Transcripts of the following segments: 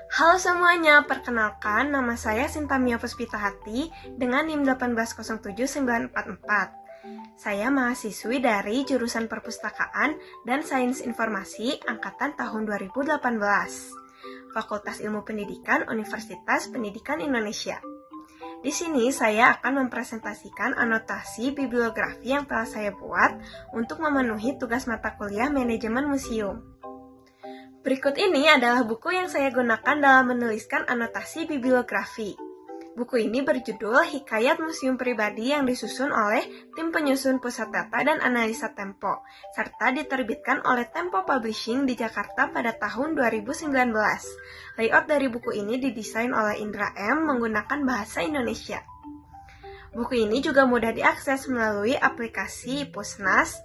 Halo semuanya, perkenalkan nama saya Sinta Mia Puspitahati dengan NIM 1807944. Saya mahasiswi dari jurusan Perpustakaan dan Sains Informasi angkatan tahun 2018, Fakultas Ilmu Pendidikan Universitas Pendidikan Indonesia. Di sini saya akan mempresentasikan anotasi bibliografi yang telah saya buat untuk memenuhi tugas mata kuliah Manajemen Museum. Berikut ini adalah buku yang saya gunakan dalam menuliskan anotasi bibliografi. Buku ini berjudul Hikayat Museum Pribadi yang disusun oleh tim penyusun Pusat Data dan Analisa Tempo, serta diterbitkan oleh Tempo Publishing di Jakarta pada tahun 2019. Layout dari buku ini didesain oleh Indra M menggunakan bahasa Indonesia. Buku ini juga mudah diakses melalui aplikasi Pusnas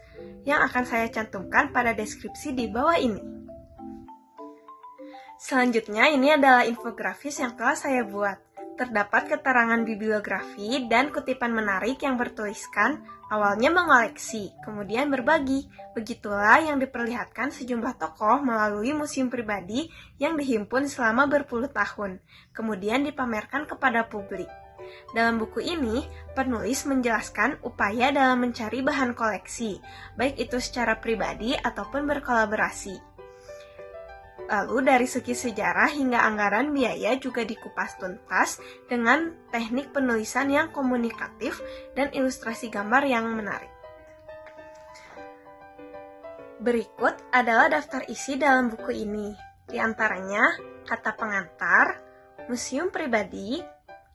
yang akan saya cantumkan pada deskripsi di bawah ini. Selanjutnya, ini adalah infografis yang telah saya buat. Terdapat keterangan bibliografi dan kutipan menarik yang bertuliskan awalnya mengoleksi, kemudian berbagi. Begitulah yang diperlihatkan sejumlah tokoh melalui museum pribadi yang dihimpun selama berpuluh tahun, kemudian dipamerkan kepada publik. Dalam buku ini, penulis menjelaskan upaya dalam mencari bahan koleksi, baik itu secara pribadi ataupun berkolaborasi. Lalu dari segi sejarah hingga anggaran biaya juga dikupas tuntas dengan teknik penulisan yang komunikatif dan ilustrasi gambar yang menarik. Berikut adalah daftar isi dalam buku ini. Di antaranya, kata pengantar, museum pribadi,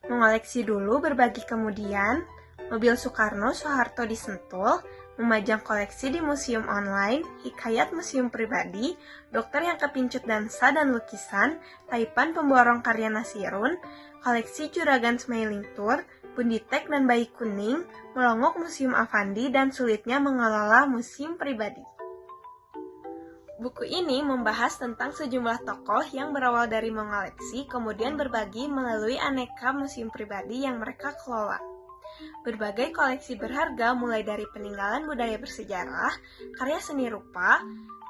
mengoleksi dulu berbagi kemudian, mobil Soekarno Soeharto di Sentul, memajang koleksi di museum online, hikayat museum pribadi, dokter yang kepincut dansa dan lukisan, taipan pemborong karya Nasirun, koleksi juragan Smiling Tour, Bunditek dan Bayi Kuning, melongok museum Avandi, dan sulitnya mengelola museum pribadi. Buku ini membahas tentang sejumlah tokoh yang berawal dari mengoleksi, kemudian berbagi melalui aneka museum pribadi yang mereka kelola. Berbagai koleksi berharga mulai dari peninggalan budaya bersejarah, karya seni rupa,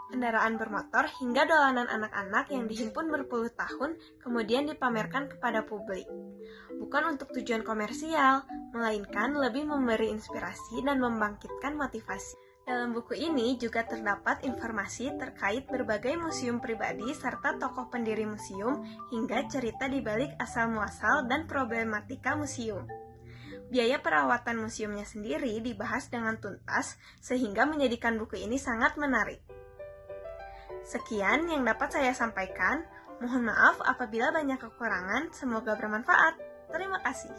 kendaraan bermotor, hingga dolanan anak-anak yang dihimpun berpuluh tahun kemudian dipamerkan kepada publik. Bukan untuk tujuan komersial, melainkan lebih memberi inspirasi dan membangkitkan motivasi. Dalam buku ini juga terdapat informasi terkait berbagai museum pribadi serta tokoh pendiri museum hingga cerita di balik asal-muasal dan problematika museum. Biaya perawatan museumnya sendiri dibahas dengan tuntas sehingga menjadikan buku ini sangat menarik. Sekian yang dapat saya sampaikan. Mohon maaf apabila banyak kekurangan, semoga bermanfaat. Terima kasih.